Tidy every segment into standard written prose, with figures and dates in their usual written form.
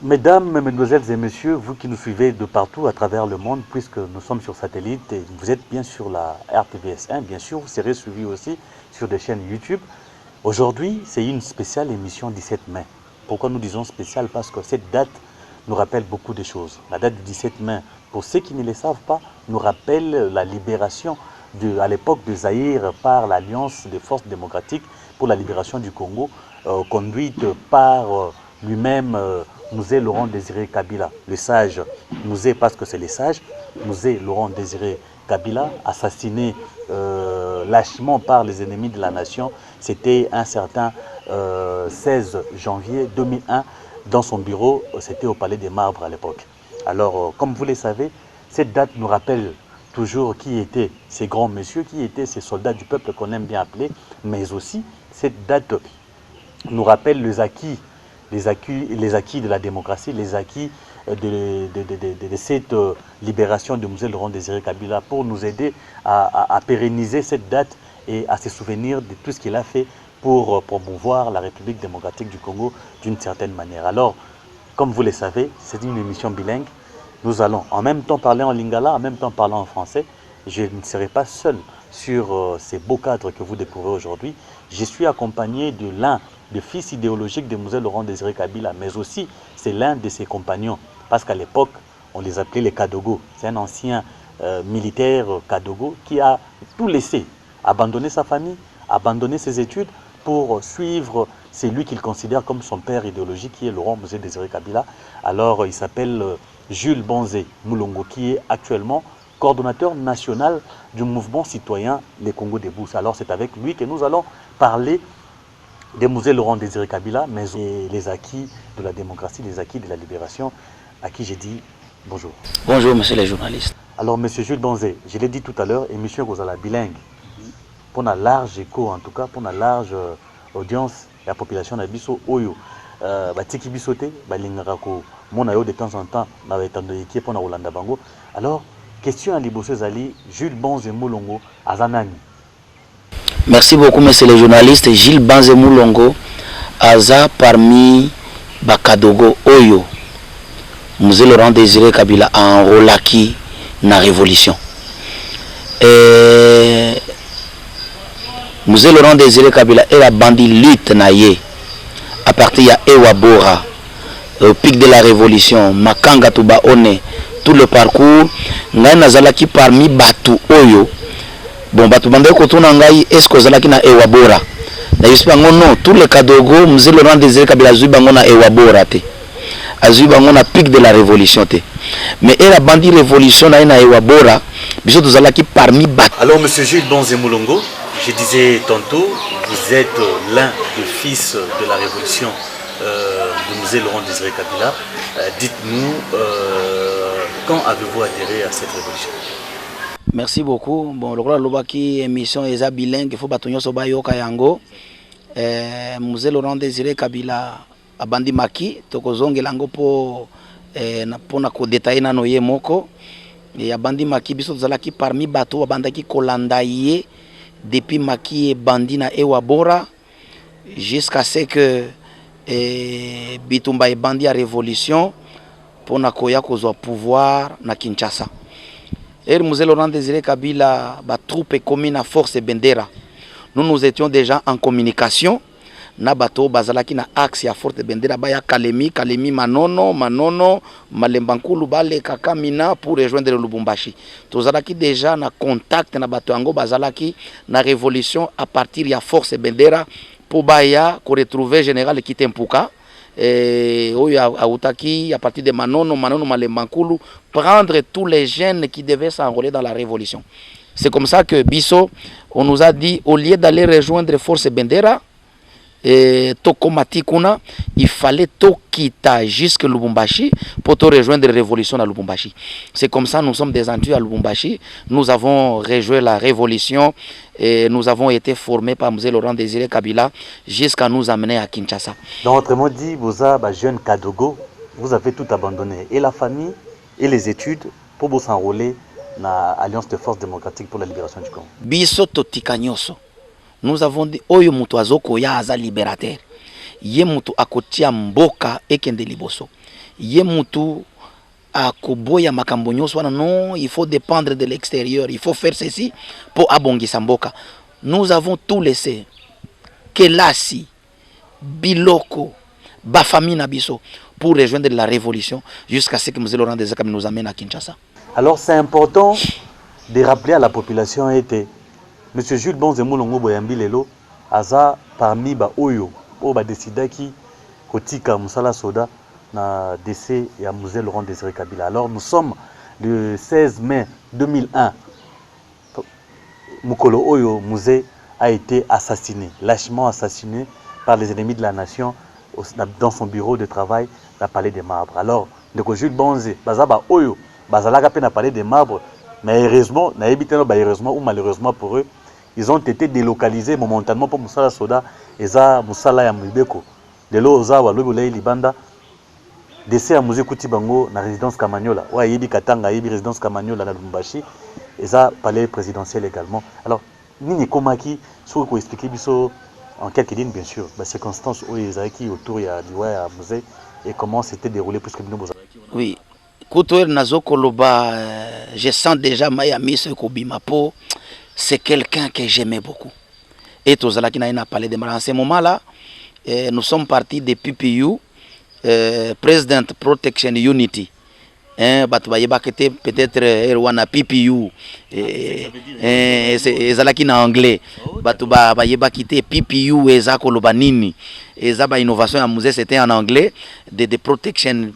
Mesdames, mesdemoiselles et messieurs, vous qui nous suivez de partout à travers le monde, puisque nous sommes sur satellite et vous êtes bien sur la RTVS 1, bien sûr, vous serez suivis aussi sur des chaînes YouTube. Aujourd'hui, c'est une spéciale émission 17 mai. Pourquoi nous disons spéciale? Parce que cette date nous rappelle beaucoup de choses. La date du 17 mai, pour ceux qui ne le savent pas, nous rappelle la libération à l'époque de Zaïre par l'Alliance des forces démocratiques pour la libération du Congo, conduite par lui-même Mouzé Laurent Désiré Kabila, le sage. Mouzé parce que c'est le sage. Mouzé Laurent Désiré Kabila, assassiné lâchement par les ennemis de la nation. C'était un certain 16 janvier 2001 dans son bureau, c'était au Palais des Marbres à l'époque. Alors, comme vous le savez, cette date nous rappelle toujours qui étaient ces grands messieurs, qui étaient ces soldats du peuple qu'on aime bien appeler, mais aussi cette date nous rappelle les acquis de la démocratie, les acquis de cette libération de Mouzé Laurent Désiré Kabila pour nous aider à pérenniser cette date et à se souvenir de tout ce qu'il a fait pour promouvoir la République démocratique du Congo d'une certaine manière. Alors, comme vous le savez, c'est une émission bilingue. Nous allons en même temps parler en lingala, en même temps parler en français. Je ne serai pas seul sur ces beaux cadres que vous découvrez aujourd'hui. Je suis accompagné de l'un des fils idéologiques de Mouzé Laurent Désiré Kabila, mais aussi c'est l'un de ses compagnons, parce qu'à l'époque, on les appelait les Kadogo. C'est un ancien militaire Kadogo qui a tout laissé, abandonné sa famille, abandonné ses études pour suivre celui qu'il considère comme son père idéologique, qui est Laurent Mouzé Désiré Kabila. Alors, il s'appelle Jules Banzé Moulongo, qui est actuellement coordonnateur national du mouvement citoyen Les Congo Debout. Alors, c'est avec lui que nous allons parler des Mouzé Laurent Désiré Kabila, mais les acquis de la démocratie, les acquis de la libération, à qui j'ai dit bonjour. Bonjour, monsieur les journalistes. Alors, monsieur Jules Banzé, je l'ai dit tout à l'heure, émission Rosala bilingue. Pour un large écho, en tout cas, pour une large audience, la population de Bisso Oyo, Batiki Bissote, Balingako, Monayo de temps en temps, qui est pour Rolanda Bango. Alors, question à Liboso Zali, Jules Banzé Moulongo, Azanani. Merci beaucoup, monsieur les journalistes. Gilles Banzé Moulongo, Aza parmi Bakadogo Oyo, Mouzé Laurent Désiré Kabila en Rolaki na révolution. Mouzé Laurent Désiré Kabila est la bandit lutte naïe à partir de Ewabora, au pic de la révolution, Makanga Touba One, tout le parcours, Ngai Nazalaki parmi Batu Oyo. Bon, Batu Bandé Kotuna Ngai, est-ce que Zalaki na Ewabora? D'ailleurs, non, tous les Kadogo, Mouzé Laurent Désiré Kabila Zubango na Ewabora. Azubango na pic de la révolution. Mais elle a bandit révolution na Ewabora, bisous Zalaki parmi Batu. Alors, monsieur Jules Banzé Moulongo, je disais tantôt, vous êtes l'un des fils de la révolution de Mouzé Laurent Désiré Kabila. Dites-nous, quand avez-vous adhéré à cette révolution? Merci beaucoup. Bon, le Lobaki émission est bilingue, il faut bâtonner sur Bayoka Yango. Mouzé Laurent Désiré Kabila a bandi maki, tokozonge lango po na ko détailler na noye moko. Et a bandi maki biso zalaki parmi bateau a bandaki kolanda ye depuis maki et bandi na Ewabora jusqu'à ce que Bitumba et bandi à révolution pour na koya kozwa pouvoir na Kinshasa. Mouzé Laurent Désiré Kabila, ba troupe commune à force Bendera. Nous étions déjà en communication. Na bato bazalaki na axe ya forte Bendera baya Kalemi Manono Malembankulu bale Kakamina pour rejoindre le Lubumbashi. Tozalaki déjà na contact na bato ango bazalaki na révolution à partir ya force Bendera pour baya ko retrouver général Kitempuka. Oyo autaki à partir de Manono Malembankulu prendre tous les jeunes qui devaient s'enrôler dans la révolution. C'est comme ça que Bisso, on nous a dit, au lieu d'aller rejoindre Force Bendera, Tokomatikuna, il fallait Tokita jusqu'à Lubumbashi pour te rejoindre la révolution à Lubumbashi. C'est comme ça que nous sommes descendus à Lubumbashi. Nous avons rejoint la révolution et nous avons été formés par Mouzé Laurent Désiré Kabila jusqu'à nous amener à Kinshasa. Dans votre mot dit, vous avez jeune Kadogo, vous avez tout abandonné, et la famille et les études pour vous s'enrôler dans l'Alliance de forces démocratiques pour la libération du Congo. Biso Totikanyoso. Nous avons dit oyo mutu azoko ya aza libérateur. Ye mutu akotia mboka ekende liboso. Yemutu à Koboya Makambonyo soit non, il faut dépendre de l'extérieur, il faut faire ceci pour Abongi Samboka. Nous avons tout laissé. Kelasi, Biloko, Bafami Nabiso pour rejoindre la révolution jusqu'à ce que M. Laurent Desire nous amène à Kinshasa. Alors c'est important de rappeler à la population était M. Jules Bonzemou Longo Boyambi Lelo aza parmi ba oyo o ba décida ki kotika musala soda na décès ya M. Laurent Désiré Kabila. Alors nous sommes le 16 mai 2001. Mukolo Oyo Musée a été assassiné, lâchement assassiné par les ennemis de la nation dans son bureau de travail dans le Palais des Marbres. Alors, le Jules Bonze, Bazaba Oyo, Bazalaga peine à Palais des Marbres, mais heureusement, heureusement ou malheureusement pour eux, ils ont été délocalisés momentanément pour Moussala Soda et za Moussala Yamubeko. De l'Oza, Walobulei Libanda, décès à Mouzé Koutibango, dans la résidence Kamanyola. Ouais, Yebi Katanga, Yebi résidence Kamanyola, dans Lumbashi, et ça, palais présidentiel également. Alors, Nini Komaki, ce qu'on expliquer en quelques lignes, bien sûr, les circonstances où ils étaient autour de la musée et comment c'était déroulé puisque nous oui, Koutoer Nazoko Loba, je sens déjà Mayami Kobimapo, c'est quelqu'un que j'aimais beaucoup. Et tout ça qui n'a parlé de moi. En ce moment-là, nous sommes partis de PPU, President Protection Unity. Peut-être Erwana PPU, ezalaki na anglais. Batu ba yeba kité PPU ezako lobanini. Ezaba innovation ya musée c'était en anglais de Protection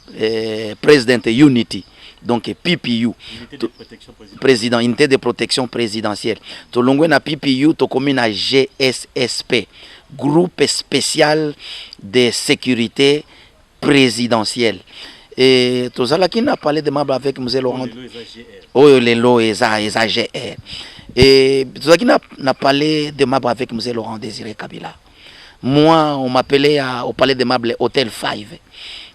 President Unity. Donc PPU, président unité de protection présidentielle. To longwe na PPU to komi na GSSP, groupe spécial de sécurité présidentielle. Et tout ça là qui n'a parlé de membres avec M. Laurent. Oh, les lots et GR. Et tout ça qui n'a parlé de membres avec M. Laurent Désiré Kabila. Moi, on m'appelait au palais de meubles Hôtel 5.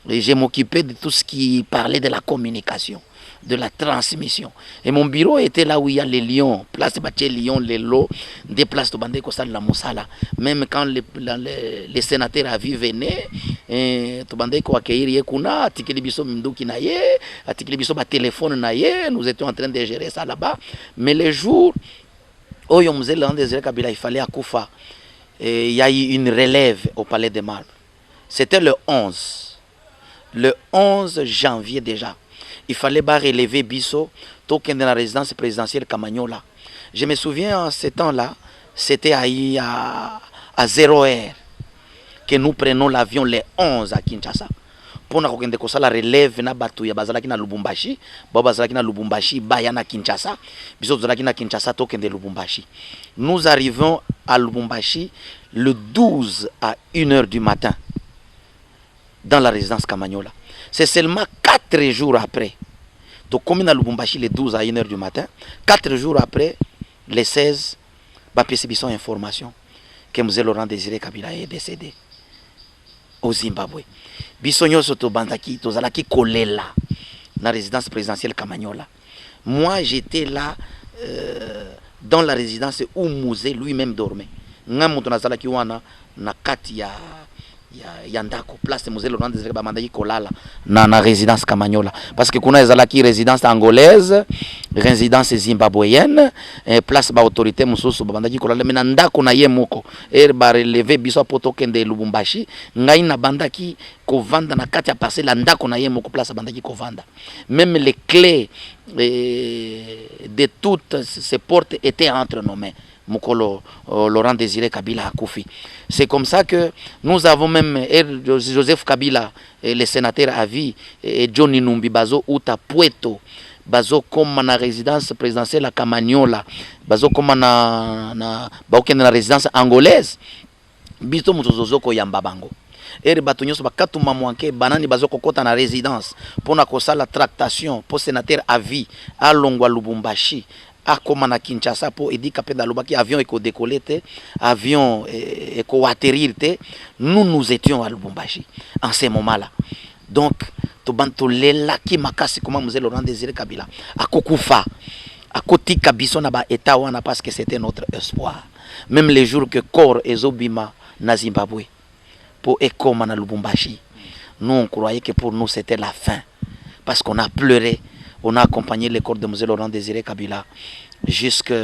Et je m'occupais de tout ce qui parlait de la communication, de la transmission. Et mon bureau était là où il y a les lions, place Baché Lyon, les lots, des places de Bandé Kostal la Moussala. Même quand les sénateurs à vie venaient, to Bandé ko accueillir Yekuna, Atikeli Biso Mdouki Naye, Atikeli Biso ba téléphone Naye, nous étions en train de gérer ça là-bas. Mais les jours où on faisait l'an des Kabila, il fallait à Koufa. Il y a eu une relève au palais des Marbres. C'était le 11. Le 11 janvier déjà. Il fallait relever Bisso, token de la résidence présidentielle Kamanyola. Je me souviens en ce temps-là, c'était à 0 heure que nous prenons l'avion le 11 à Kinshasa. Pour la relève na batu ya bazalaki na Lubumbashi, bazalaki na Lubumbashi, baya na Kinshasa, biso bazalaki na Kinshasa token de Lubumbashi. Nous arrivons à Lubumbashi le 12 à 1h du matin dans la résidence Kamanyola. C'est seulement 4 jours après, donc comme à Lubumbashi le 12 à 1h du matin, 4 jours après, le 16, Bapesibison information que M. Laurent Désiré Kabila est décédé au Zimbabwe. Bisonyo soto bandaki, tozalaki kolela na résidence présidentielle Kamanyola. Moi, j'étais là dans la résidence où Mouzé lui-même dormait. Ngamu tonazalaki wana na kati ya Yandako, place de M. Laurent Désiré Kabila kolala na résidence Kamanyola. Parce que kuna ezalaki résidence angolaise, résidence zimbabwéenne, place ba autorité mususu babandaki kolala mais na ndako na ye moko. Ba relever biso poto kende Lubumbashi, ngai na bandaki kovanda na kati ya parcelle la ndako na ye moko place bandaki kovanda. Même les clés de toutes ces portes étaient entre nos mains. Mukolo Laurent Désiré Kabila a Koufi. C'est comme ça que nous avons même Joseph Kabila, le sénateur à vie, et Johnny Numbi Bazo Uta Pueto, Bazo comme na résidence présidentielle à Kamanyola, Bazo comme na résidence angolaise, Bito Mutozoko Yambabango. Et bato nyonso bakatuma mwanke banani bazoko kota na résidence pour na kosala tractation pour sénateur à vie à Longwa Lubumbashi. A comme na Kinshasa pour edi kapenda lobaki avion eko décoller te avion eko atterrir te nous étions à Lubumbashi en ce moment-là. Donc to banto lela ki makasi comment M. Laurent Désiré Kabila akokufa akotika biso na ba état wana parce que c'était notre espoir. Même les jours que corps ezobima na Zimbabwe pour ekoma na Lubumbashi, Nous, on croyait que pour nous, c'était la fin. Parce qu'on a pleuré, on a accompagné le corps de M. Laurent Désiré Kabila jusqu'à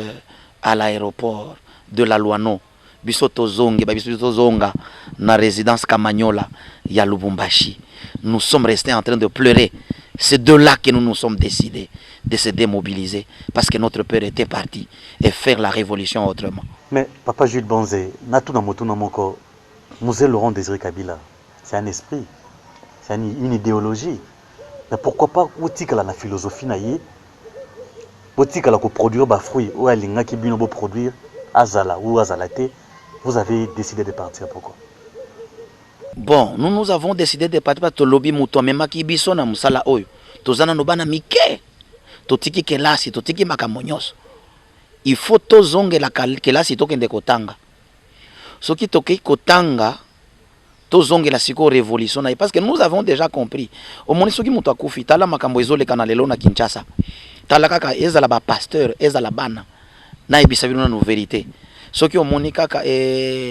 l'aéroport de la Luano. Bisoto Zonga, na résidence Kamanyola, ya Lubumbashi. Nous sommes restés en train de pleurer. C'est de là que nous nous sommes décidés de se démobiliser parce que notre père était parti et faire la révolution autrement. Mais Papa Jules Banzé, Natuna Motuna Moko, M. Laurent Désiré Kabila, c'est un esprit, c'est une idéologie. Mais pourquoi pas outikala la philosophie naïe, outikala ko produire ba fruits ou alinga ki bino bo produire azala ou azalate, vous avez décidé de partir pourquoi? Bon, nous avons décidé de partir parce que lobby muto mema ki biso na musala oyo. Tozana no bana mike. Totiki kelasi, totiki makamonyos. Il faut tozonge la kelasi tokende kotanga. Soki toki kotanga tozonge la siko révolution parce que nous avons déjà compris. Au moment soki muto akufi tala makambo ezoleka na lelo na Kinshasa. Tala kaka ezala ba pasteur, ezala bana. Na ebisa bino na vérité. Soki omoni kaka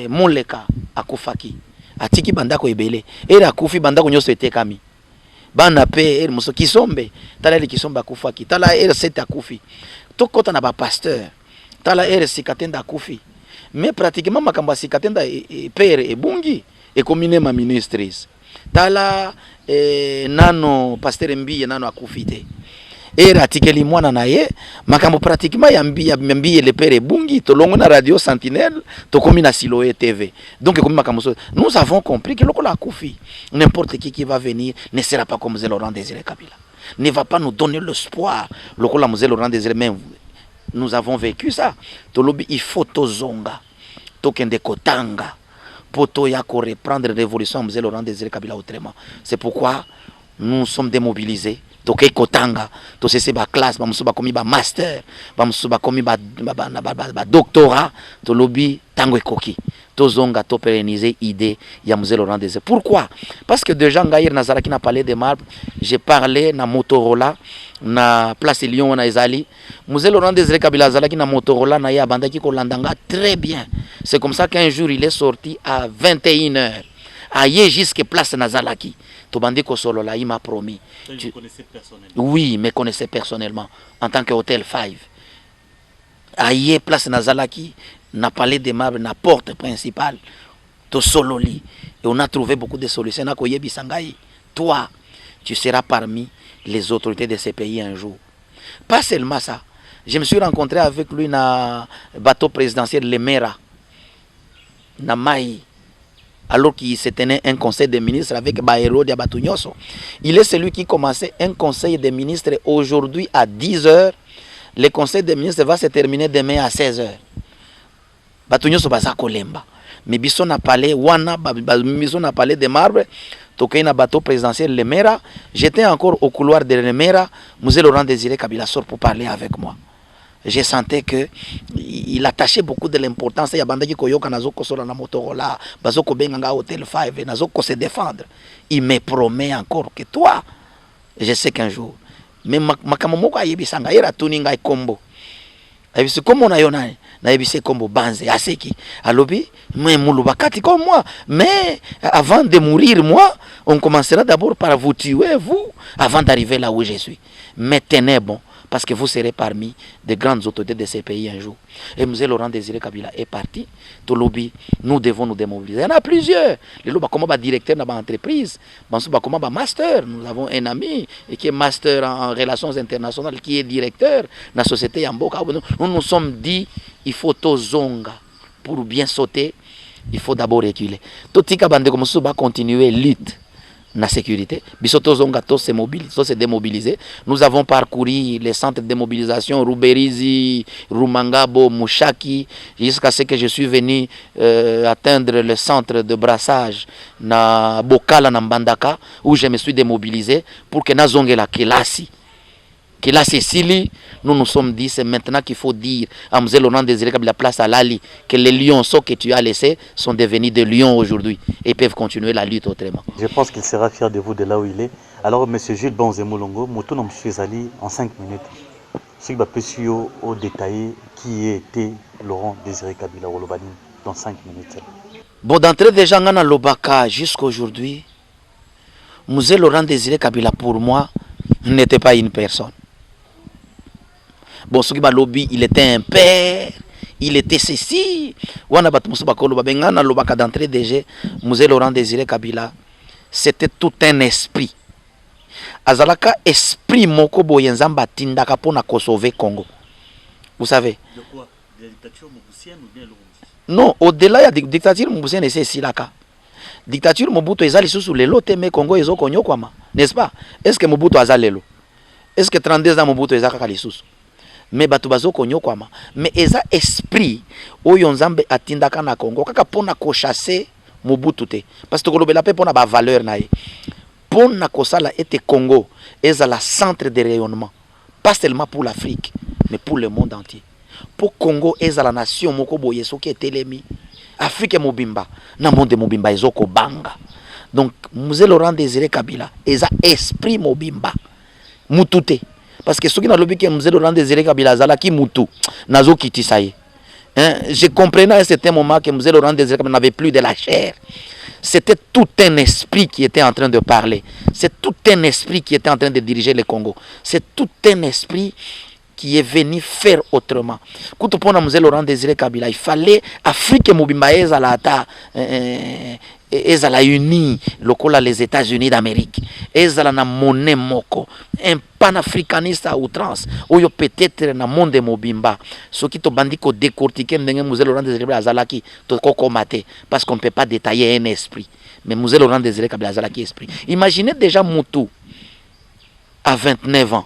moleka akufaki. Atiki bandako ebele era akufi bandako nyoso etekami bana pe muso kisombe tala le kisombe akufaki tala sete akufi tokota na ba pasteur tala sikatenda akufi mais pratiquement makambo sikatenda père ebungi e commune ma ministres tala nano pasteur Mbiye nano akufite atikeli mwana na ye makambo pratiquement ya Mbiye le père Bungi tolongo na radio Sentinelle to komi na Siloé TV. Donc comme makambo nous avons compris que lokola akufi n'importe qui va venir ne sera pas comme M. Laurent Désiré Kabila. Ne va pas nous donner l'espoir lokola M. Laurent Désiré, même nous avons vécu ça. Tolobi il faut tozonga tokende kotanga poto ya ko reprendre révolution M. Laurent Désiré Kabila autrement. C'est pourquoi nous sommes démobilisés. Toke kotanga to sese ba classe ba musuba komi ba master ba musuba komi ba doctorat to lobby tango ekoki to zonga to pérenniser idée ya M. Laurent Désiré. Pourquoi? Parce que déjà ngaïr nazaraki na palais de marbre, j'ai parlé na Motorola na place Lyon na Ezali. M. Laurent Désiré Kabila zalaki na Motorola na ya bandaki ko landanga très bien. C'est comme ça qu'un jour il est sorti à 21h. Aïe jusqu'à place Nazalaki. Tobandiko Solola, il m'a promis. Tu connaissais personnellement? Oui, me connaissais personnellement en tant que Hôtel 5. Aïe place Nazalaki, n'a palais de marbre, na porte principale. To Sololi. Et on a trouvé beaucoup de solutions. Toi, tu seras parmi les autorités de ces pays un jour. Pas seulement ça. Je me suis rencontré avec lui dans le bateau présidentiel Le Mera, na Maï. Alors qu'il se tenait un conseil des ministres avec Baero Diabatunyoso. Il est celui qui commençait un conseil des ministres aujourd'hui à 10h. Le conseil des ministres va se terminer demain à 16h. Batunyoso baza kolemba. Mais biso na parlé wana biso na parlé de marbre. Tokei na bateau présidentiel Le Mera. J'étais encore au couloir de Le Mera. M. Laurent Désiré Kabila sort pour parler avec moi. Je sentais que il attachait beaucoup de l'importance. Il y a bandaki koyoka nazoko sola na Motorola, bazoko benganga Hôtel 5, nazoko se défendre. Il me promet encore que toi, je sais qu'un jour, mais makamomoko ayebisanga era tuninga ikombo. Ayebise comme na yona, na yebise kombo banze aseki. Alobi, mais moulubakati comme moi, mais avant de mourir moi, on commencera d'abord par vous tuer vous avant d'arriver là où je suis. Mais tenez bon. Parce que vous serez parmi des grandes autorités de ces pays un jour. Et M. Laurent Désiré Kabila est parti. Tolobi, nous devons nous démobiliser. Il y en a plusieurs. Les loba comment directeur dans l'entreprise, comment master. Nous avons un ami qui est master en relations internationales, qui est directeur de la société Yamboka. Nous nous sommes dit, il faut tozonga pour bien sauter. Il faut d'abord reculer. Totika bande comme ça va continuer lutte. La sécurité. Bisoto Zongato se démobiliser. Nous avons parcouru les centres de démobilisation Ruberizi, Rumangabo, Mouchaki, jusqu'à ce que je suis venu atteindre le centre de brassage na Bokala na Mbandaka, où je me suis démobilisé pour que Nazonge la Kelasi. Kelasi Sili, nous nous sommes dit, c'est maintenant qu'il faut dire à M. Laurent Désiré Kabila place à Lali que les lions, ceux que tu as laissés, sont devenus des lions aujourd'hui et peuvent continuer la lutte autrement. Je pense qu'il sera fier de vous de là où il est. Alors, M. Jules Banzé Moulongo, Moto M. Zali en 5 minutes. Je vais au détailler qui était Laurent Désiré Kabila Wolobani dans 5 minutes. Bon, d'entrée déjà, on a Lobaka jusqu'à aujourd'hui. Mzee Laurent Désiré Kabila, pour moi, n'était pas une personne. Bon, ce qui m'a lobby, il était un père, il était ceci. D'entrée déjà, Mzee Laurent Désiré Kabila, c'était tout un esprit. Azalaka esprit moko boyenzamba tindaka pona ko sauver Congo. Vous savez? De quoi? De la dictature mobusienne ou bien l'Urundi? Non, au-delà de la dictature mobusienne, c'est silaka. Dictature Mobutu ezali sous les lots mais Congo ezo konyo kwama, n'est-ce pas? Est-ce que Mobutu azalelo? Est-ce que 32 ans Mobutu ezaka kalisusu? Mais batu bazo konyo kwama. Mais eza esprit oyo nzambe atindaka na Congo kaka pona ko chasser Mobutu te. Parce que kolobela pe pona ba valeur na ye. Pona ko sala ete Congo eza la centre de rayonnement, pas seulement pour l'Afrique, mais pour le monde entier. Pour Congo eza la nation moko boye soki etelemi. Afrique mobimba na monde mobimba ezoko banga. Donc Mzee Laurent Désiré Kabila eza esprit mobimba mutute, parce que soki na lobi ke Mzee Laurent Désiré Kabila azala ki mutu nazo kitisa ye. Je comprenais à un certain moment que Mzee Laurent Désiré Kabila n'avait plus de la chair. C'était tout un esprit qui était en train de parler. C'est tout un esprit qui était en train de diriger le Congo. C'est tout un esprit qui est venu faire autrement. Quand on prend Mzee Laurent Désiré Kabila, il fallait Afrique Mobimba ezalata ezala uni lokola les États-Unis d'Amérique. Ezala na monnaie moko. Un panafricaniste à outrance. Oyo peut-être na monde Mobimba. Ce qui to bandi ko décortiquer ndenge Mzee Laurent Désiré Kabila azalaki to koko maté parce qu'on ne peut pas détailler un esprit. Mais Mzee Laurent Désiré Kabila azalaki esprit. Imaginez déjà Moutou à 29 ans.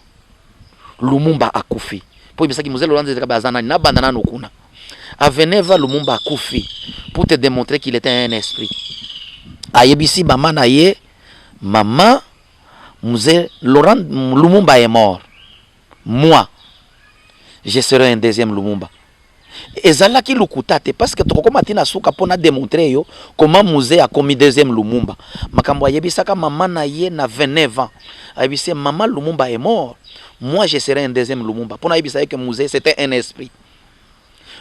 Lumumba akufi. Pour que Mzee Laurent Désiré Kabila azana na bandana nokuna. À Veneva Lumumba akufi pour te démontrer qu'il était un esprit. Ayebisi maman na ye, maman Mzee Laurent Lumumba est mort. Moi, je serai un deuxième Lumumba. Ezalaki lukutate parce que toko matina suka pona démontrer yo comment Mzee a commis deuxième Lumumba. Makambo ayebisaka maman na ye na 29 ans. Ayebisi maman Lumumba est mort. Moi, je serai un deuxième Lumumba. Pour nous dire que Mzee, c'était un esprit.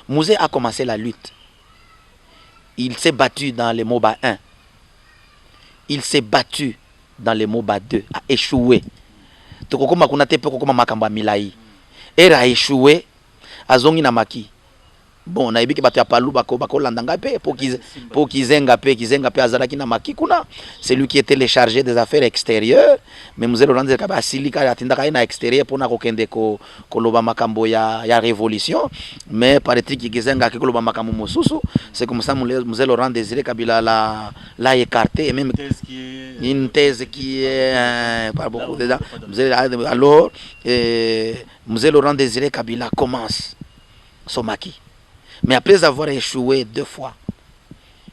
Mzee a commencé la lutte. Il s'est battu dans les MOBA 1. Il s'est battu dans les MOBA 2. A échoué. Il a échoué. Azongi na maki. Bon, na ibiki batu ya palu bako landanga pe pour kizenga pe azalaki na maki kuna. C'est lui qui était le chargé des affaires extérieures. Mais Mzee Laurent Désiré Kabila asilika atindaka na extérieur pona ko kende ko loba makambo ya révolution. Mais paraît-il que kizenga ko loba makambo mosusu. C'est comme ça Mzee Laurent Désiré Kabila l'a écarté et même une thèse qui est pas beaucoup dedans. Alors Mzee Laurent Désiré Kabila commence son maquis. Mais après avoir échoué 2 fois,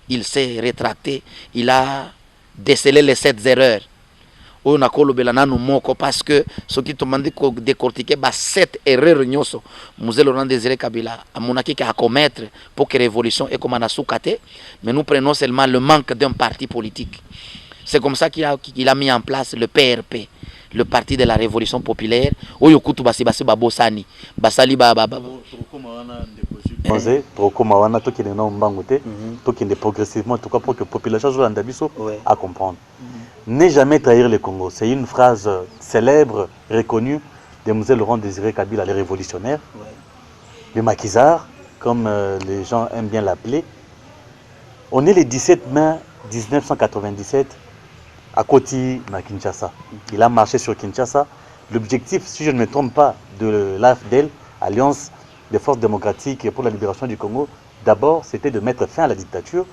il s'est rétracté. Il a décelé les 7 erreurs. On a kolobela nanu moko parce que ce qui demandait de décortiquer 7 erreurs nyoso. Mzee Laurent Désiré Kabila a monaki à commettre pour que la révolution ait comme un soukate. Mais nous prenons seulement le manque d'un parti politique. C'est comme ça qu'il a mis en place le PRP, le parti de la révolution populaire. Oyokutu basi babosani, basali progressivement, en tout cas pour que la population à comprendre. Ne jamais trahir le Congo. C'est une phrase célèbre, reconnue de Mzee Laurent Désiré Kabila, les révolutionnaires, le maquisard, comme les gens aiment bien l'appeler. On est le 17 mai 1997 à Koti, à Kinshasa. Il a marché sur Kinshasa. L'objectif, si je ne me trompe pas, de l'AFDEL, Alliance des forces démocratiques pour la libération du Congo, d'abord, c'était de mettre fin à la dictature,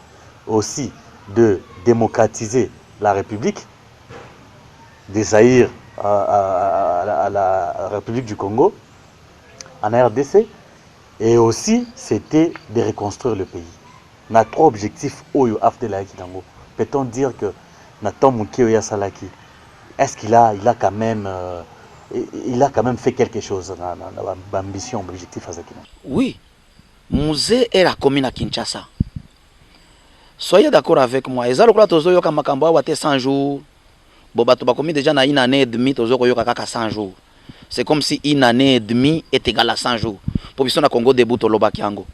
aussi de démocratiser la République, des Zaïre à la République du Congo, en RDC, et aussi, c'était de reconstruire le pays. On a 3 objectifs. Peut-on dire que Nathan Moukio Yasalaki, est-ce qu'il a quand même fait quelque chose dans l'ambition, l'objectif à Zakina? Oui, Mzee est la commune à Kinshasa. Soyez d'accord avec moi. Et ça, le tozo yoka makambo wate 100 jours. Bon, bah, tu vas commis déjà na une année et demie, tozo yoka kaka 100 jours. C'est comme si une année et demie est égale à 100 jours. Pour que Congo debout au loba kiango.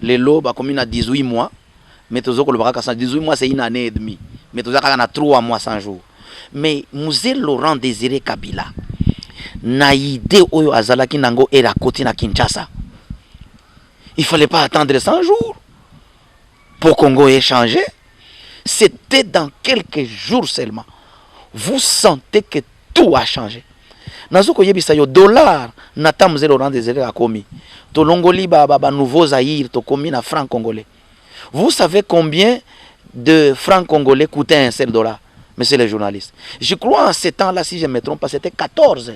Les lots, bah, commis à 18 mois. Mais tozo ko loba kaka 18 mois, c'est une année et demie. Mais tozo kaka na 3 mois 100 jours. mais Mzee Laurent Désiré Kabila na idée oyo azalaki nango era koti na Kinshasa. Il fallait pas attendre 100 jours pour Congo ait changé. C'était dans quelques jours seulement. Vous sentez que tout a changé. Nazo koyebisa yo dollar nata Mzee Laurent Désiré a commis. To longoli ba nouveau Zaïre to commis na franc congolais. Vous savez combien de francs congolais coûtait un seul dollar, monsieur les journalistes? Je crois en ce temps-là, si je ne me trompe pas, c'était 14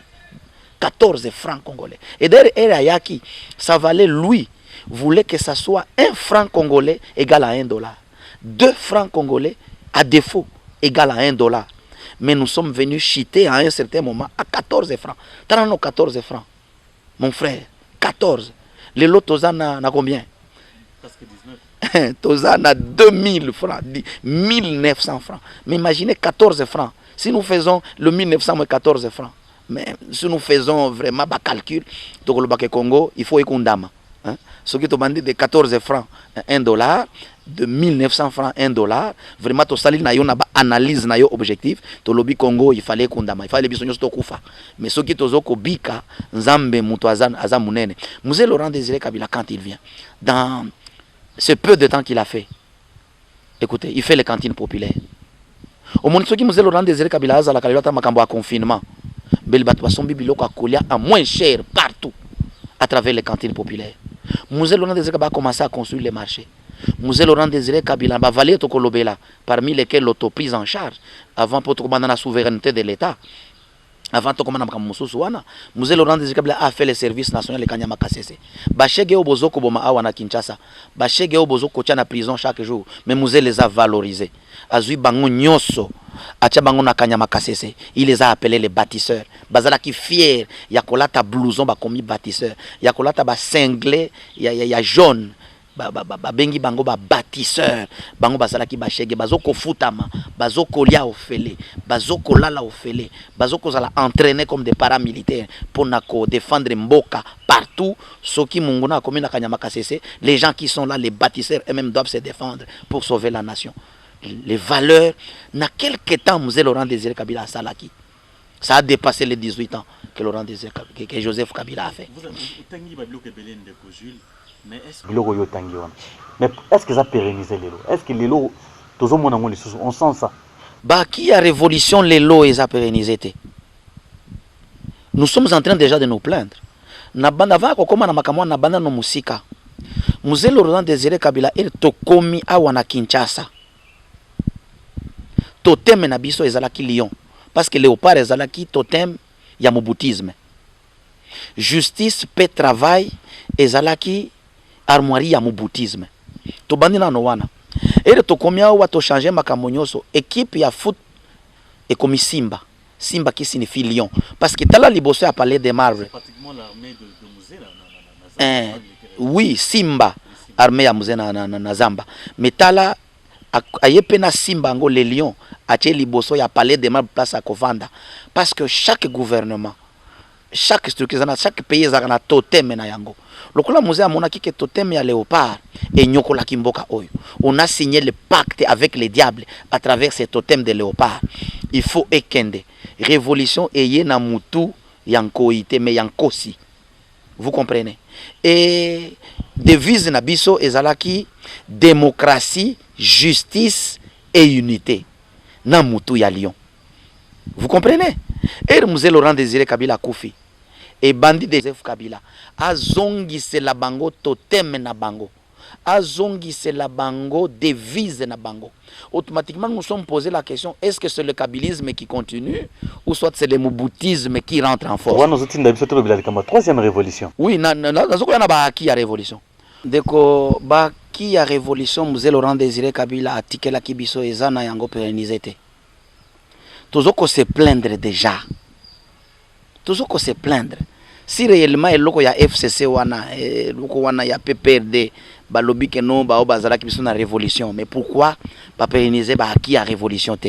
francs congolais. Et d'ailleurs, Erayaki, ça valait, lui, voulait que ça soit 1 franc congolais égal à 1 dollar. 2 francs congolais, à défaut, égal à 1 dollar. Mais nous sommes venus chiter à un certain moment à 14 francs. T'as nos 14 francs, mon frère, 14. Les lots, t'as combien? Presque 19. Tozan a 2000 francs, 1900 francs. Mais imaginez 14 francs. Si nous faisons le 1900 moins 14 francs, mais si nous faisons vraiment un calcul, le Congo, il faut écondama. Ce qui est demandé de 14 francs, 1 dollar, de 1900 francs, 1 dollar, vraiment, tu as une analyse objective, tu lobby Congo, il fallait écondama, il fallait bisognos to kufa. Mais ce qui est au bika, Nzambe, Mutuazan, Azamunene, Mzee Laurent Désiré Kabila, quand il vient, dans ce peu de temps qu'il a fait, écoutez, il fait les cantines populaires. Au moment où Mzee Laurent Désiré Kabila a la calculation de confinement, il a moins cher partout à travers les cantines populaires. Mzee Laurent Désiré Kabila a commencé à construire les marchés. Mzee Laurent Désiré Kabila a valé Tokolobela, parmi lesquels l'autoprise en charge, avant pour la souveraineté de l'État. Avant de commencer à Moussouana, Mzee Laurent Désiré Kabila a fait le service national de Kanyama Kasese. Bachege Obozo Koboma Awana Kinshasa. Bachege Obozo Kocha na prison chaque jour. Mais Mzee les a valorisés. Azui Bango Nyoso. Acha Bango na Kanyama Kasese. Il les a appelés les bâtisseurs. Bazala qui fier. Yakolata blouson ba commis bâtisseur. Yakolata ba cinglé. Ya jaune. Bengi bango ba bâtisseur bango basala ki bachege bazoko futama bazoko lia ofele bazoko lala ofele bazoko zala entraîner comme des paramilitaires pour nako défendre mboka partout ce qui munguna comme na Kanyama Kasese. Les gens qui sont là, les bâtisseurs eux-mêmes doivent se défendre pour sauver la nation. Les valeurs na quelque temps Mzee Laurent Désiré Kabila salaki. Ça a dépassé les 18 ans que Laurent Désiré que Joseph Kabila a fait. Mais est-ce que ça pérennisé les lots? Est-ce que les lots, on sent ça? Bah, qui a révolution les lots et ça pérennisé? Nous sommes en train déjà de nous plaindre. Nabandava kokoma na makamwa na banda no musika. Mzee Laurent Désiré Kabila il tokomi awa na Kinshasa. Totem na biso ezalaki lion parce que léopard ezalaki totem ya moboutisme. Justice, paix, travail ezalaki armoirie ya moboutisme. To bandi na nowana. Et to komia wa to changer makambo nyonso équipe ya foot et comme Simba. Simba qui signifie lion parce que tala liboso a parlé de marbre. C'est pratiquement l'armée de Mzee là. Oui, Simba armée ya Mzee na Zamba. Mais tala ayepena Simba ngo les lions a liboso ya parlé de marbre place à Kovanda parce que chaque gouvernement, chaque structure, chaque pays a un totem na yango. Lokola Mzee amonaki ke totem ya léopard et nyokola kimboka oyo. On a signé le pacte avec les diables à travers ce totem de léopard. Il faut ekende. Révolution eye na mutu yankoite mais yankosi. Vous comprenez? Et devise na biso ezalaki démocratie, justice et unité. Na mutu ya lion. Vous comprenez? Et Mzee Laurent Désiré Kabila Koufi et bandit de Joseph Kabila azongi c'est la bango totem na bango azongi c'est la bango devise na bango. Automatiquement nous sommes posé la question, est-ce que c'est le kabylisme qui continue ou soit c'est le moboutisme qui rentre en force? Troisième révolution. Oui, qui a révolution deko ba qui a révolution. Mzee Laurent Désiré Kabila atikela kibiso ezana yango pérennisé te. Tozoko se plaindre déjà. Tozoko se plaindre. Si réellement il y a FCC wana, il y a PPRD, balobi que non, ba bazala qui sont na révolution. Mais pourquoi pas pérenniser ba qui a révolution te?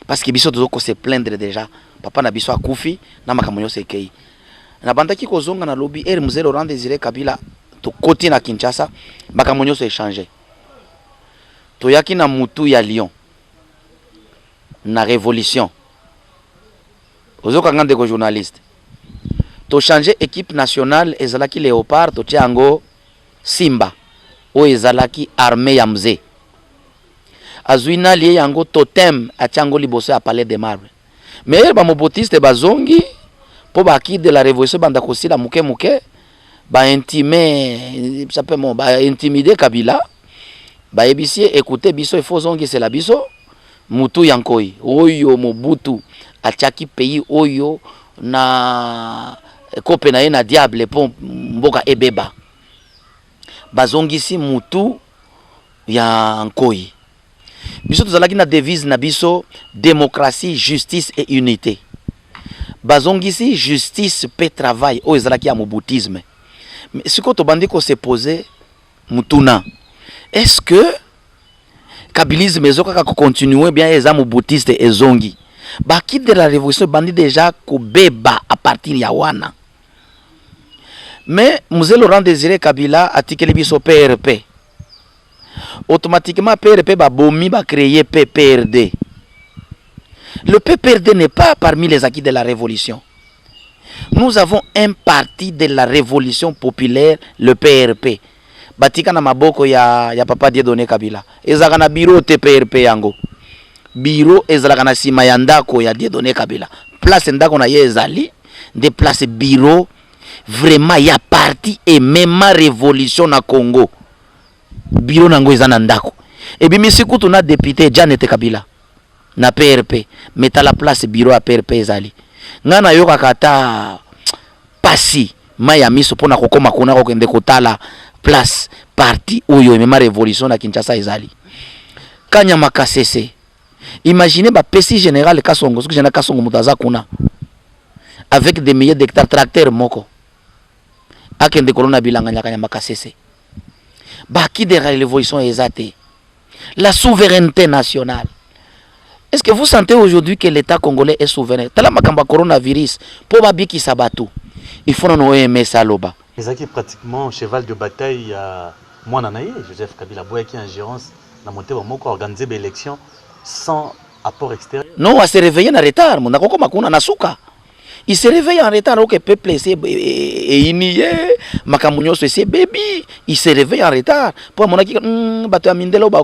Parce que biso tozoko se plaindre déjà. Papa na biso akufi na makamonyo sekei. Na bandaki kozonga na lobby Mzee Laurent Désiré Kabila to koti na Kinshasa, makamonyo se changer. To yaki na mutu ya Lyon. Na révolution ozokanga ndeko journaliste to changer équipe nationale ezalaki Léopard to tiango Simba o ezalaki armée ya mzee azuina lié yango totem a tiango liboso ya palais de marbre mais ba mobotiste bazongi po ba ki de la révolution banda kosila muke muke ba intimer simplement ba intimider Kabila ba ebisi écouter biso il faut zongi c'est la biso mutu yankoi oyo Mobutu atiaki pays oyo na kope na ye na diable po mboka ebeba bazongisi mutu ya nkoi biso tozalaki na devise na biso démocratie justice et unité bazongisi justice pe travail oyo ezalaki ya moboutisme siko tobandi ko se poser mutuna est-ce que kabilisme ezokaka ko continuer bien eza moboutiste ezongi baki de la révolution bandi déjà kobeba à partir ya wana mais Mzee Laurent Désiré Kabila atikeli biso PRP automatiquement PRP ba bomi ba créer PPRD. Le PPRD n'est pas parmi les acquis de la révolution. Nous avons un parti de la révolution populaire, le PRP. Batika na maboko ya papa Dieudonné Kabila. Ezaka na bureau TPRP yango. Bureau ezalaka na sima ya ndako ya Dieudonné Kabila. Place ndako na ye ezali de place bureau vraiment ya parti et même révolution na Congo. Bureau nango eza na ndako. Et bimisi kutu na député Janet Kabila na PRP meta la place bureau à PRP ezali. Ngana yoka kata pasi maya miso pona kokoma kuna kokende kotala place parti oyo même révolution na Kinshasa ezali. Kanyama Kasese. Imaginez ba pesi général Kasongo, ce que j'en Kasongo mutaza kuna avec des milliers d'hectares tracteurs moko. Akende kolona bilanga nya Kanyama Kasese. Ba qui de la révolution ezate. La souveraineté nationale. Est-ce que vous sentez aujourd'hui que l'État congolais est souverain? Tala makamba coronavirus pour babiki sabatu. Il faut nous aimer ça loba. Ezaki pratiquement cheval de bataille à Mwananaye, Joseph Kabila Boya qui en gérance na monté au moko organiser des élections sans apport extérieur. Non, à se réveiller en retard, mon akoko makuna nasuka. Il se réveille en retard, ok, peuple c'est inié, makamunyo c'est baby, il se réveille en retard. Pour mon aki bato ya mindelo ba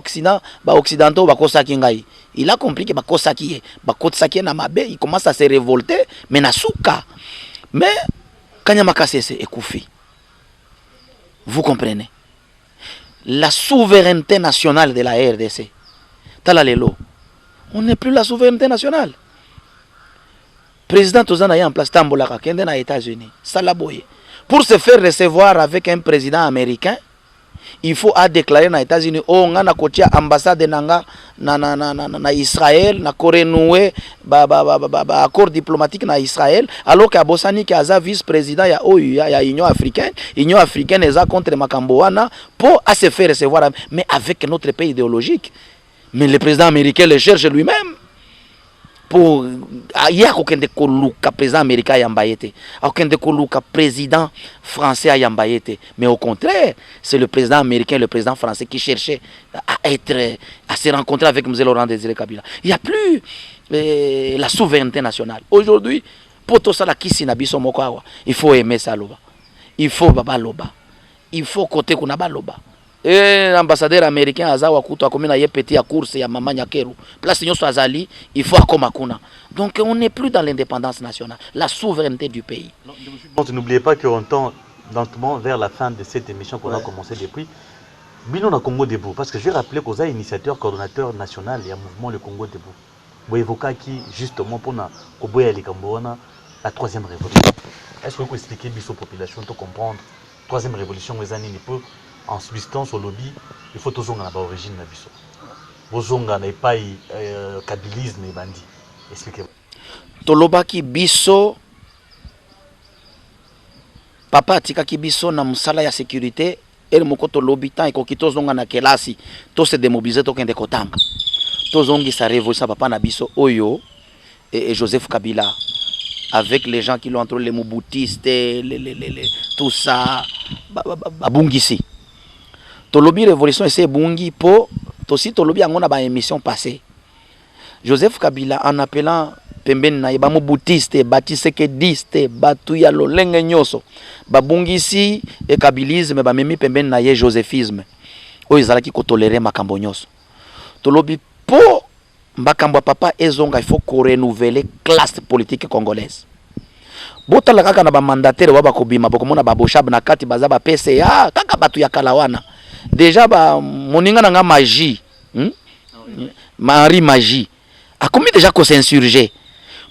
occidentaux ba kosaki ngai. Il a compris que ba kosaki na mabe, il commence à se révolter, mais nasuka. Mais Kanyama Kasese est koufi. Vous comprenez? La souveraineté nationale de la RDC. Talalelo. On n'est plus la souveraineté nationale. Président Tozana est en place Tambolaka, qui est aux États-Unis. Salaboye. Pour se faire recevoir avec un président américain, il faut déclarer aux États-Unis on a kotia ambassade nanga na Israël, na Corée noué accord diplomatique na Israël, alors que Bosani qui a vice-président ya Union africaine est contre Makamboana pour se faire recevoir mais avec notre pays idéologique. Mais le président américain le cherche lui-même. Pour yako koluka président américain yambayete akende koluka président français yambayete, mais au contraire c'est le président américain, le président français qui cherchait à se rencontrer avec Mzee Laurent Désiré Kabila. Il n'y a plus la souveraineté nationale aujourd'hui. Pour tout ça la kisi na biso moko awa, il faut aimer ça loba, il faut baba loba, il faut côté kuna baloba. Et l'ambassadeur américain Azawa Kuto a commis na petit à course ya mama Nyakeru. Place nyoso azali, il faut akoma kuna. Donc on n'est plus dans l'indépendance nationale, la souveraineté du pays. N'oubliez pas qu'on tend lentement vers la fin de cette émission qu'on a commencé depuis. Bilan na Congo debout, parce que je vais rappeler qu'on a initiateur, coordonnateur national et un mouvement le Congo debout. Vous évoquez qui justement pour na Koboya Likambona la troisième révolution. Est-ce que vous pouvez expliquer aux populations pour comprendre troisième révolution les années pour en substance au lobby, il faut toujours avoir l'origine de biso. Bozonga n'est pas kabilisme et bandi. Expliquez-moi. Tolobaki biso papa tika ki biso na musala ya sécurité et moko tolobi tant ko kitozonga na kelasi to se démobiliser to kende kotanga. Tozongi sa révolution papa na biso oyo et Joseph Kabila avec les gens qui l'ont entre les moboutistes tout ça babungisi. Tolobi révolution et c'est bungi po aussi tolobi angona ba émission passée. Joseph Kabila en appelant pembeni na ye ba bouddhiste ba tshisekediste batu ya lolenge nyoso babungisi ekabilisme ba memi pembeni na ye josephisme oyo ezalaki kotolérer makambo nyoso tolobi po makambo papa ezonga il faut ko renouveler classe politique congolaise botala kaka na ba mandataire wa bakobima bokomona ba boshab na kati baza ba PCA kaka batu ya kalawana déjà ba moninga na nga magie Marie Magie a commis déjà ko s'insurger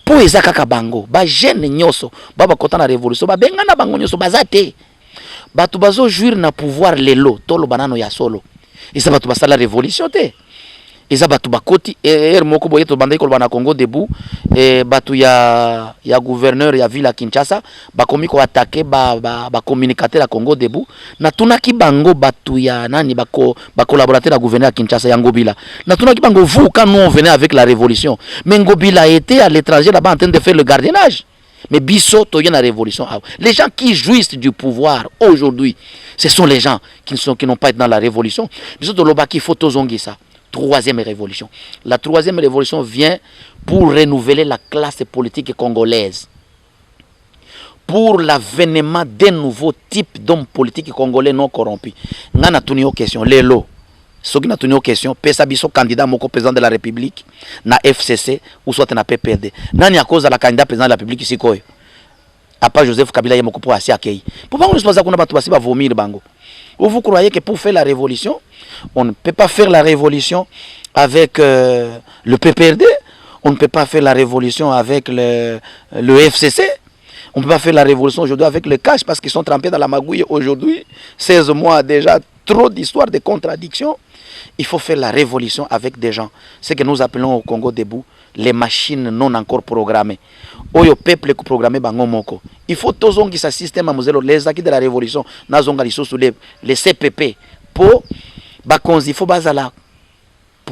po eza kaka bango ba jeune nyoso baba kota na révolution ba benga na bango nyoso bazate batu bazo jouir na pouvoir lelo tolo banano ya solo eza batu basala révolution te eza batu bakoti moko boye to bandai ko bana Congo debout batu ya gouverneur ya ville ya Kinshasa bakomi ko attaquer ba communicateur ya Congo debout na tunaki bango batu ya nani ba collaborateur ya gouverneur ya Kinshasa ya Ngobila na tunaki bango vous quand nous on venait avec la révolution mais Ngobila était à l'étranger là-bas en train de faire le gardiennage mais biso to y a la révolution les gens qui jouissent du pouvoir aujourd'hui ce sont les gens qui n'ont pas été dans la révolution biso to lobaki photo zongi ça. Troisième révolution. La troisième révolution vient pour renouveler la classe politique congolaise. Pour l'avènement d'un nouveau type d'hommes politiques congolais non corrompus. Nous avons une question. Lelo. Ce qui n'a une question. Pesa biso candidat moko président de la République. Na FCC ou soit na PPRD. Nani à cause de la candidat président de la République ici quoi. À part Joseph Kabila yemoko pour assez accueillir. Pourquoi on ne se passe pas qu'on a battu va vomir bango. Ou vous croyez que pour faire la révolution, on ne peut pas faire la révolution avec le PPRD, on ne peut pas faire la révolution avec le FCC, on ne peut pas faire la révolution aujourd'hui avec le cash parce qu'ils sont trempés dans la magouille aujourd'hui, 16 mois déjà, trop d'histoires, de contradictions. Il faut faire la révolution avec des gens, ce que nous appelons au Congo debout, les machines non encore programmées. Oyo peuple ko programmé bango moko. Il faut tozongi sa système amuzelo les acquis de la révolution nazonga lisusu les CPP po ba konzi faut bazala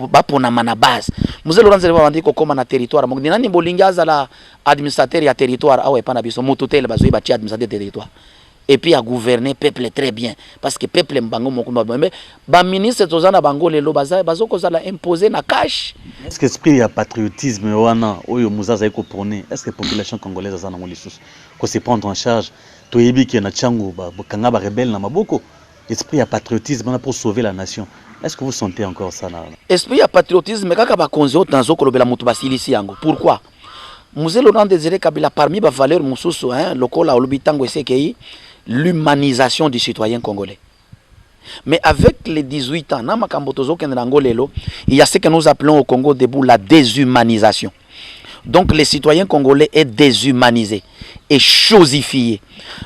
ba pona mana base. Muzelo ranzele ba bandiko koma na territoire mo nani bolinga azala administrateur ya territoire awe pana biso mututele bazoi ba ti administrateur territoire. Et puis à gouverner peuple très bien parce que peuple mbango moko mais ba ministre tozana bango lelo bazoko zala imposer na cash. Est-ce que esprit ya patriotisme wana oyo muzaza iko prôner est-ce que population congolaise azana ngo lisusu ko se prendre en charge to yebi ki na changu ba kanga ba rebelle na maboko esprit ya patriotisme na pour sauver la nation est-ce que vous sentez encore ça na esprit ya patriotisme kaka ba konzo tanzo ko lobela mutu basilisi yango pourquoi Muzelo Laurent Désiré Kabila parmi ba valeur mususu lokola olubitango esekei l'humanisation du citoyen congolais. Mais avec les 18 ans, il y a ce que nous appelons au Congo debout la déshumanisation. Donc les citoyens congolais est déshumanisé et chosifié.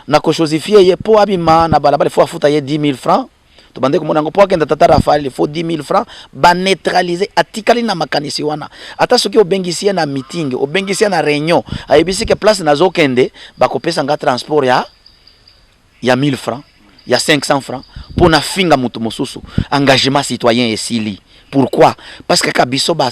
Nako chosifié pour abima na balabala il faut afutaye 10 000 francs. To bande ko monango po kenda tata Rafael il faut 10 000 francs ba neutraliser atikali na makanisi wana. Ata soki obengisi na meeting, obengisi na réunion, ayebisi que place na zokende ba kopesa nga transport ya 1000 francs, il y a 500 francs pour na finga mutu mosusu engagement citoyen et sili. Pourquoi? Parce que kabiso ba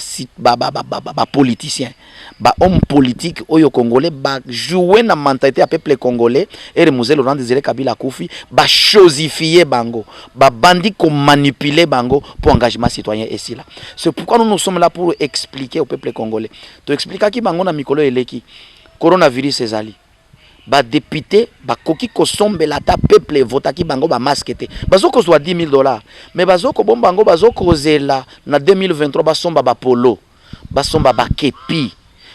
politicien, ba homme politique oyo congolais ba jouer na mentalité à peuple congolais et Muzelo Laurent Désiré Kabila Koufi ba chosifier bango, ba bandi ko manipuler bango pour engagement citoyen et sila. C'est pourquoi nous sommes là pour expliquer au peuple congolais. To expliquer ki bango na mikolo eleki coronavirus ezali. Ba député ba koki ko sombela ta peuple votaki bango ba maskete bazoko zwa $10,000 mais bazoko bombango bazoko zela na 2023 ba somba ba polo ba somba ba kepi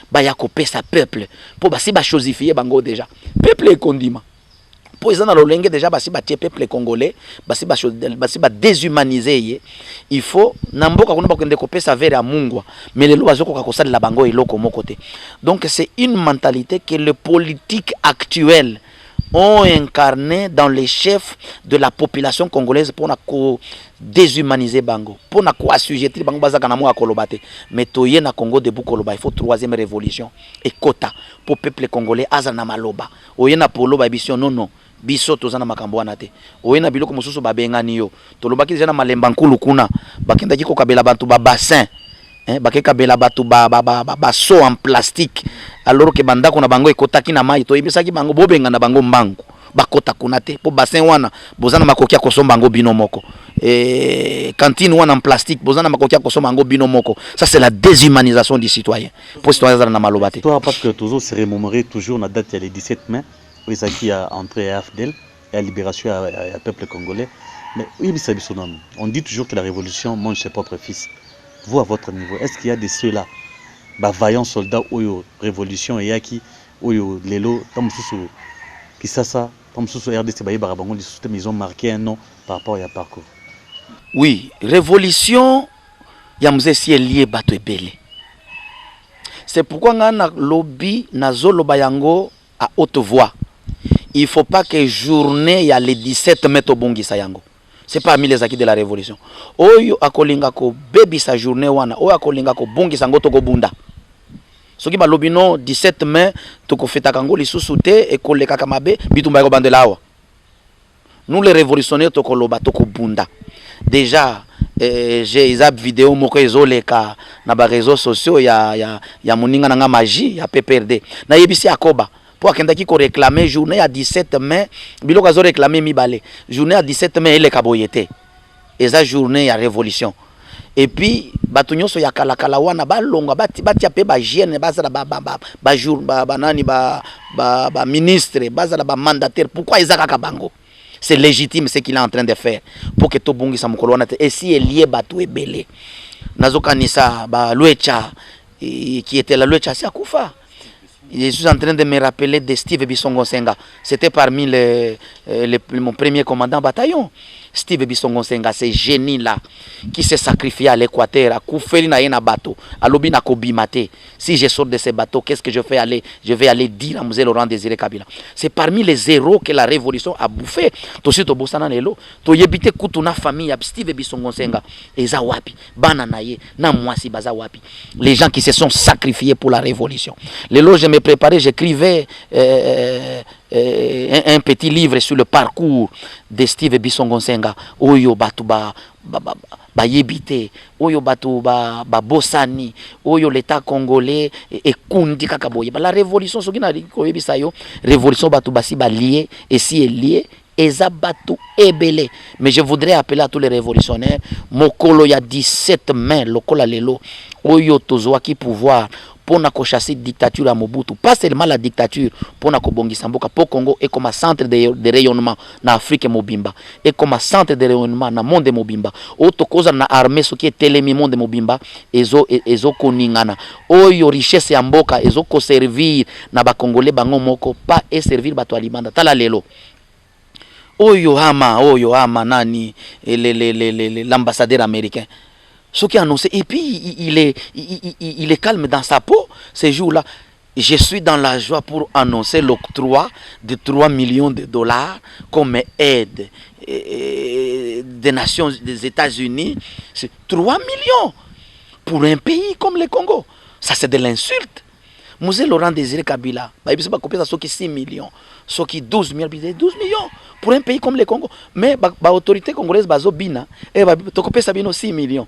ba ya kopesa peuple po basi ba chosifier bango déjà peuple ekondima po ezana lolenge déjà basi ba tie peuple congolais basi ba déshumaniser il faut namboka kuna ba kende kopesa vere ya mungwa mais lelo bazoko ka kosala la bango eloko moko te. Donc c'est une mentalité que les politiques actuels ont incarné dans les chefs de la population congolaise pour na ko déshumaniser bango pour na ko assujettir bango bazaka na mo akolobate mais toye na Congo debout koloba il faut troisième révolution et quota pour peuple congolais azana maloba oye na polo ba biso non biso tozana makambo wana te oyena biloko mosusu babengani yo tolobaki déjà na malemba nkulu kuna bakenda kiko kabela bantu ba bassin bakeka bela batu ba so en plastique alors que bandako na bango ekotaki na mai to ibisaki bango bobenga na bango mbangu bakota kunate po bassin wana bozana makoki kosomba ngo bino moko cantine wana en plastique bozana makoki kosomba ngo bino moko. Ça c'est la déshumanisation du citoyen pour citoyen na malobate. Toi parce que toujours se remémorer toujours la date il y a les 17 mai où Isaki a entré à AFDEL et à libération à peuple congolais. Mais oui, on dit toujours que la révolution mange ses propres fils. Vous à votre niveau, est-ce qu'il y a de ceux-là vaillants soldats ou révolution et qui ou lelo tamsusu kisasa tamsusu RDC baye barabango ils ont marqué un nom par rapport à parcours. Oui, révolution ya mzesi lié bato ebele. C'est pourquoi ngana lobby na zoloba yango à haute voix. Il faut pas que journée ya les 17 meto bongisa yango. C'est parmi les acquis de la révolution. Oyo akolinga ko baby sa journée wana, oyo akolinga ko bongisa ngo to ko bunda. Soki ba lobino 17 mai to ko feta kango li susute e ko leka kamabe bitumba ko bandelawa. Nous les révolutionnaires to ko loba to ko bunda. Déjà j'ai isab vidéo moko ezoleka na ba réseaux sociaux ya moninga na nga magie ya PPRD. Na yebisi akoba pour akenda ki ko réclamer journée à 17 mai biloko azo réclamer mibale. Journée à 17 mai ele kaboyete. Eza journée ya révolution. Et puis bato nyonso ya kala wana balonga batia pe ba jeune bazala ba jour ba nani ba ministre bazala ba mandataire. Pourquoi ezaka kabango? C'est légitime ce qu'il est en train de faire pour que to bongi sa mokolo wana et si lié bato ebele nazokanisa ba Luecha qui était la Luecha c'est akufa. Je suis en train de me rappeler de Steve Bisongo Senga. C'était parmi mon premier commandant bataillon. Steve Bisongo Senga, ce génie-là, qui s'est sacrifié à l'Équateur, à Koufeli na yena bateau, à Lobi na Kobimate. Si je sors de ces bateaux, qu'est-ce que je fais aller? Je vais aller dire à Mzee Laurent Désiré Kabila. C'est parmi les héros que la révolution a bouffé. Tosi to bosana nelo, to yebite kutuna famille Steve Bisongo Senga, eza wapi, bana naye, na mwasi baza wapi. Les gens qui se sont sacrifiés pour la révolution. Les loges je me préparais, j'écrivais un petit livre sur le parcours de Steve Bisongo Senga. Oyo batu ba yebite, oyo batu ba bosani, oyo l'état congolais et kundi kakaboye. La révolution soki na ko yebisa yo, révolution batu basi ba lié et si est lié eza batu ebele. Mais je voudrais appeler à tous les révolutionnaires mokolo ya 17 mai lokola lelo oyo tozwaki pouvoir pour na chasser dictature à Mobutu, pas seulement la dictature pour na kobongisa mboka pour Congo et comme centre de rayonnement na Afrique mobimba et comme centre de rayonnement na monde mobimba auto koza na armée ce qui est telemi monde mobimba ezo koningana oyo richesse ya mboka ezo ko servir na ba congolais bango moko pas et servir bato alimanda tala lelo oyo ama nani l'ambassadeur américain. Ce qui a annoncé, et puis il est calme dans sa peau ces jours-là. Je suis dans la joie pour annoncer l'octroi de 3 millions de dollars comme aide des nations des États-Unis. C'est 3 millions pour un pays comme le Congo. Ça c'est de l'insulte. Mzee Laurent Désiré Kabila, il y a 6 millions, 12 millions pour un pays comme le Congo. Mais l'autorité congolaise bazobina, et il 6 millions.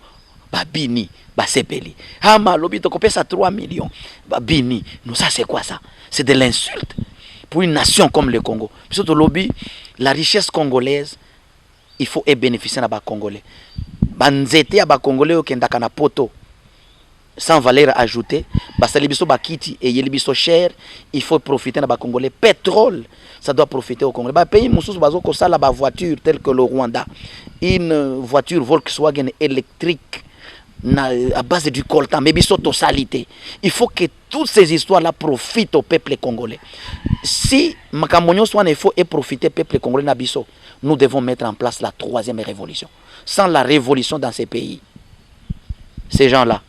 Bini, sepeli. Hama lobi tokopesa 3 millions. Bini, nous ça c'est quoi ça? C'est de l'insulte pour une nation comme le Congo. Surtout lobby, la richesse congolaise, il faut bénéficier à ba Congolais. Banzete à ba Congolais au kendaka na poto sans valeur ajoutée, basalibiso bakiti et yelibiso cher, il faut profiter na ba Congolais. Pétrole, ça doit profiter aux Congolais. Ba pays mususu bazo ko sala ba voiture telle que le Rwanda, une voiture Volkswagen électrique à base du coltan, mais biso totalité. Il faut que toutes ces histoires-là profitent au peuple congolais. Si Makambo soit il faut profiter au peuple congolais nabiso, nous devons mettre en place la 3e révolution. Sans la révolution dans ces pays, ces gens-là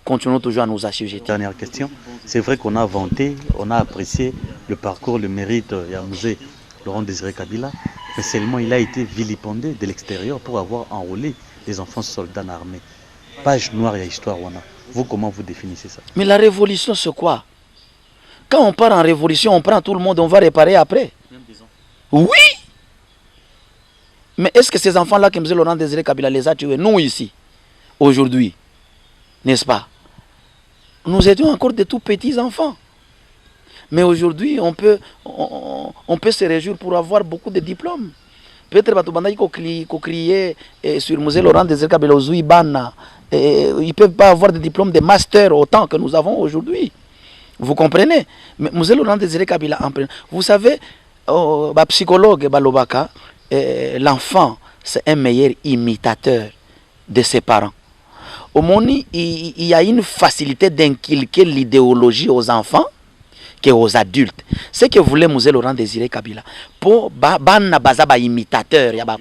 continuent toujours à nous assujettir. Dernière question. C'est vrai qu'on a vanté, on a apprécié le parcours, le mérite de Mzee Laurent Désiré Kabila, mais seulement il a été vilipendé de l'extérieur pour avoir enrôlé des enfants soldats armés. Page noire et histoire, Wana. Vous, comment vous définissez ça? Mais la révolution, c'est quoi? Quand on part en révolution, on prend tout le monde, on va réparer après. Oui! Mais est-ce que ces enfants-là, que Mzee Laurent Désiré Kabila les a tués, nous ici, aujourd'hui, n'est-ce pas? Nous étions encore de tout petits enfants. Mais aujourd'hui, on peut se réjouir pour avoir beaucoup de diplômes. Peut-être qu'on crier sur le musée Laurent Désiré Kabila Ozui Bana. Ils ne peuvent pas avoir des diplômes de master autant que nous avons aujourd'hui. Vous comprenez? Mais musée Laurent Désiré Kabila, vous savez, psychologue Balobaka, l'enfant, c'est un meilleur imitateur de ses parents. Au monde, il y a une facilité d'inculquer l'idéologie aux enfants qu'aux adultes. Ce que voulait Musée Laurent Désiré Kabila, pour ban bazaba imitateur, il a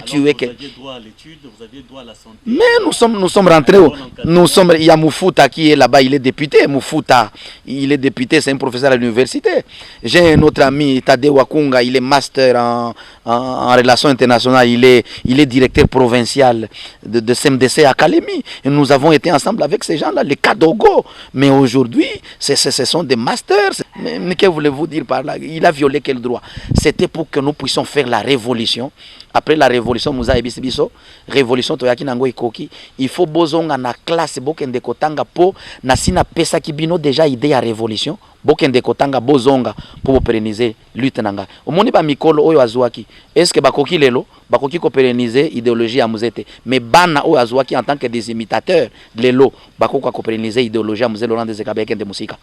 tué. Vous aviez droit à l'étude, vous aviez droit à la santé. Mais nous sommes rentrés. Il y a Moufouta qui est là-bas, il est député. Moufouta, il est député, c'est un professeur à l'université. J'ai un autre ami, Tade Wakunga, il est master en relations internationales, il est directeur provincial de CMDC Academy. Et nous avons été ensemble avec ces gens-là, les Kadogo. Mais aujourd'hui, ce sont des masters. Mais que voulez-vous dire par là? Il a violé quel droit? C'était pour que nous puissions faire la révolution. Après la révolution, Mouza Ebisibiso, révolution Toyaki Nango Ikoki, il faut bozonga na classe bokende kotanga po na sina pesa kibino déjà idée à révolution, bokende kotanga bozonga pour pérenniser lutte nanga. Omoni ba mikolo oyo azuaki, est-ce que bakoki lelo, bakoki ko pérenniser idéologie à Mouzete, mais bana oyo azuaki en tant que des imitateurs lelo, bakoko ko pérenniser idéologie à Mouzé Laurent Désiré Kabila de Musika.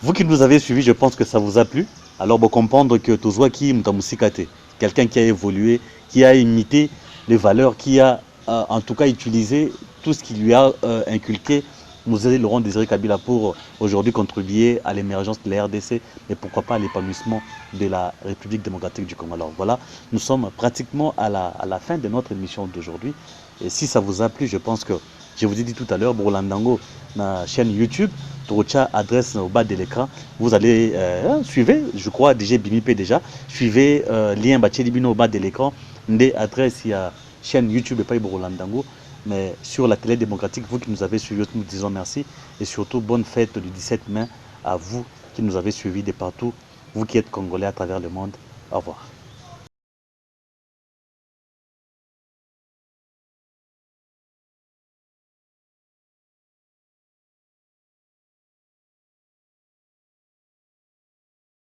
Vous qui nous avez suivis, je pense que ça vous a plu. Alors, vous comprendre que Tozwaki Mutamusikate, quelqu'un qui a évolué, qui a imité les valeurs, qui a en tout cas utilisé tout ce qui lui a inculqué Musée Laurent Désiré Kabila pour aujourd'hui contribuer à l'émergence de la RDC, mais pourquoi pas à l'épanouissement de la République démocratique du Congo. Alors voilà, nous sommes pratiquement à la fin de notre émission d'aujourd'hui. Et si ça vous a plu, je pense que, je vous ai dit tout à l'heure, Bourlandango, na chaîne YouTube, Torocha adresse au bas de l'écran. Vous allez suivre, je crois, DJ Bimipe déjà, suivez lien Bachelibino au bas de l'écran, des adresses, il y a chaîne YouTube et pas Bourlandango. Mais sur la télé démocratique, vous qui nous avez suivis, nous disons merci. Et surtout, bonne fête du 17 mai à vous qui nous avez suivis de partout, vous qui êtes Congolais à travers le monde. Au revoir.